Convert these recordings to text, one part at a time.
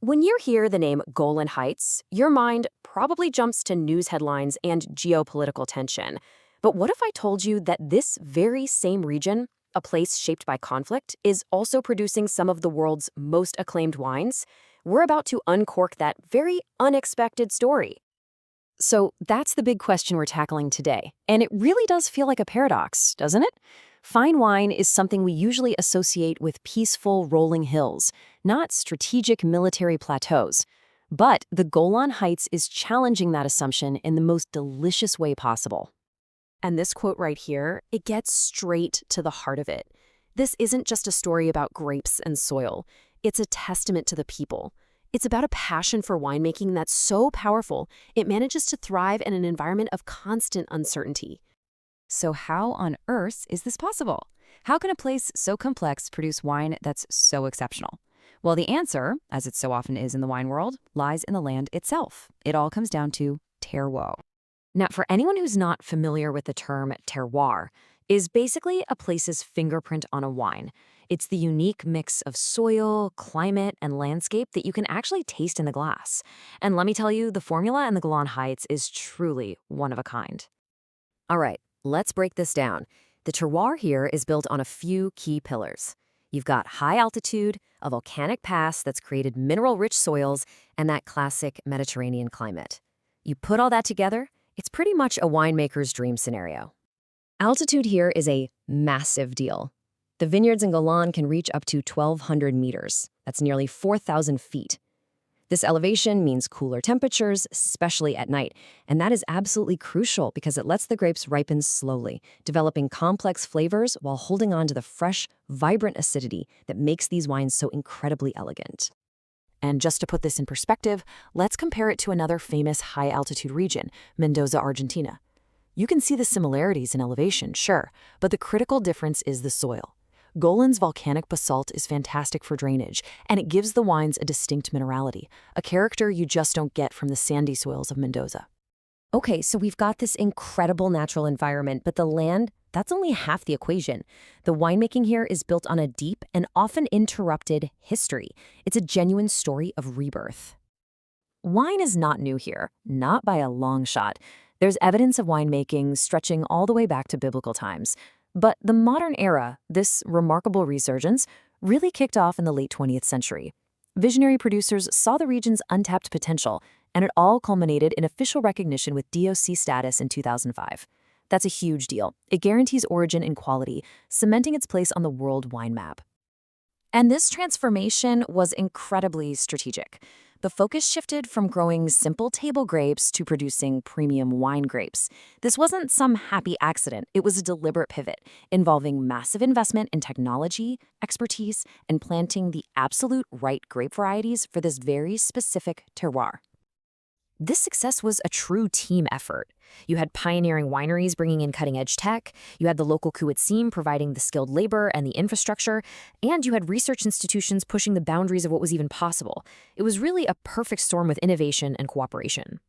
When you hear the name Golan Heights, your mind probably jumps to news headlines and geopolitical tension. But what if I told you that this very same region, a place shaped by conflict, is also producing some of the world's most acclaimed wines? We're about to uncork that very unexpected story. So that's the big question we're tackling today. And it really does feel like a paradox, doesn't it? Fine wine is something we usually associate with peaceful, rolling hills, not strategic military plateaus. But the Golan Heights is challenging that assumption in the most delicious way possible. And this quote right here, it gets straight to the heart of it. This isn't just a story about grapes and soil. It's a testament to the people. It's about a passion for winemaking that's so powerful, it manages to thrive in an environment of constant uncertainty. So how on earth is this possible? How can a place so complex produce wine that's so exceptional? Well, the answer, as it so often is in the wine world, lies in the land itself. It all comes down to terroir. Now, for anyone who's not familiar with the term terroir, is basically a place's fingerprint on a wine. It's the unique mix of soil, climate, and landscape that you can actually taste in the glass. And let me tell you, the formula in the Golan Heights is truly one of a kind. All right, let's break this down. The terroir here is built on a few key pillars. You've got high altitude, a volcanic pass that's created mineral-rich soils, and that classic Mediterranean climate. You put all that together, it's pretty much a winemaker's dream scenario. Altitude here is a massive deal. The vineyards in Golan can reach up to 1,200 meters. That's nearly 4,000 feet. This elevation means cooler temperatures, especially at night, and that is absolutely crucial because it lets the grapes ripen slowly, developing complex flavors while holding on to the fresh, vibrant acidity that makes these wines so incredibly elegant. And just to put this in perspective, let's compare it to another famous high-altitude region, Mendoza, Argentina. You can see the similarities in elevation, sure, but the critical difference is the soil. Golan's volcanic basalt is fantastic for drainage, and it gives the wines a distinct minerality, a character you just don't get from the sandy soils of Mendoza. Okay, so we've got this incredible natural environment, but the land, that's only half the equation. The winemaking here is built on a deep and often interrupted history. It's a genuine story of rebirth. Wine is not new here, not by a long shot. There's evidence of winemaking stretching all the way back to biblical times. But the modern era, this remarkable resurgence, really kicked off in the late 20th century. Visionary producers saw the region's untapped potential, and it all culminated in official recognition with DOC status in 2005. That's a huge deal. It guarantees origin and quality, cementing its place on the world wine map. And this transformation was incredibly strategic. The focus shifted from growing simple table grapes to producing premium wine grapes. This wasn't some happy accident. It was a deliberate pivot, involving massive investment in technology, expertise, and planting the absolute right grape varieties for this very specific terroir. This success was a true team effort. You had pioneering wineries bringing in cutting-edge tech, you had the local cuisine providing the skilled labor and the infrastructure, and you had research institutions pushing the boundaries of what was even possible. It was really a perfect storm with innovation and cooperation.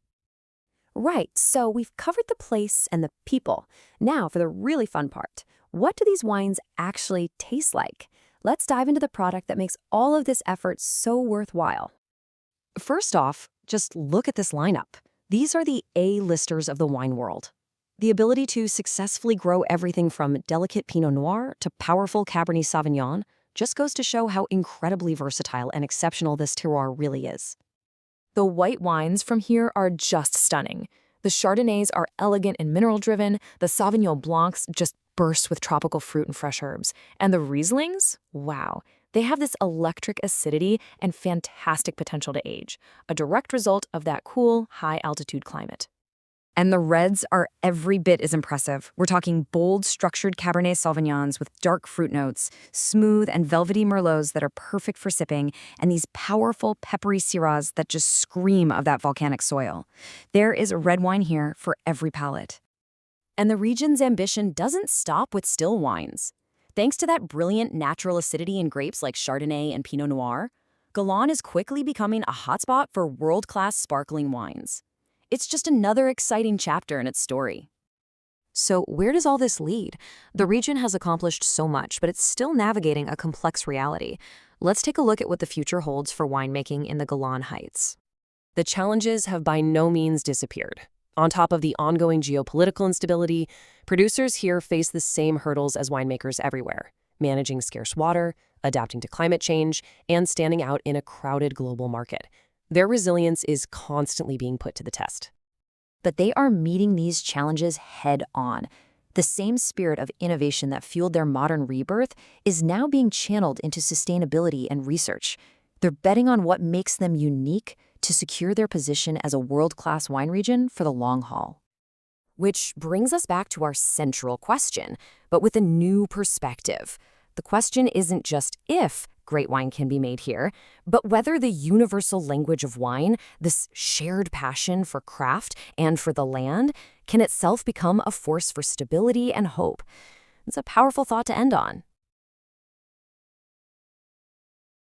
Right, so we've covered the place and the people. Now for the really fun part. What do these wines actually taste like? Let's dive into the product that makes all of this effort so worthwhile. First off, just look at this lineup. These are the A-listers of the wine world. The ability to successfully grow everything from delicate Pinot Noir to powerful Cabernet Sauvignon just goes to show how incredibly versatile and exceptional this terroir really is. The white wines from here are just stunning. The Chardonnays are elegant and mineral-driven, the Sauvignon Blancs just burst with tropical fruit and fresh herbs, and the Rieslings, wow. They have this electric acidity and fantastic potential to age, a direct result of that cool, high-altitude climate. And the reds are every bit as impressive. We're talking bold, structured Cabernet Sauvignons with dark fruit notes, smooth and velvety Merlots that are perfect for sipping, and these powerful, peppery Syrahs that just scream of that volcanic soil. There is a red wine here for every palate. And the region's ambition doesn't stop with still wines. Thanks to that brilliant natural acidity in grapes like Chardonnay and Pinot Noir, Golan is quickly becoming a hotspot for world-class sparkling wines. It's just another exciting chapter in its story. So where does all this lead? The region has accomplished so much, but it's still navigating a complex reality. let's take a look at what the future holds for winemaking in the Golan Heights. The challenges have by no means disappeared. On top of the ongoing geopolitical instability, producers here face the same hurdles as winemakers everywhere: managing scarce water, adapting to climate change, and standing out in a crowded global market. Their resilience is constantly being put to the test. But they are meeting these challenges head on. The same spirit of innovation that fueled their modern rebirth is now being channeled into sustainability and research. They're betting on what makes them unique to secure their position as a world-class wine region for the long haul. Which brings us back to our central question, but with a new perspective. The question isn't just if great wine can be made here, but whether the universal language of wine, this shared passion for craft and for the land, can itself become a force for stability and hope. It's a powerful thought to end on.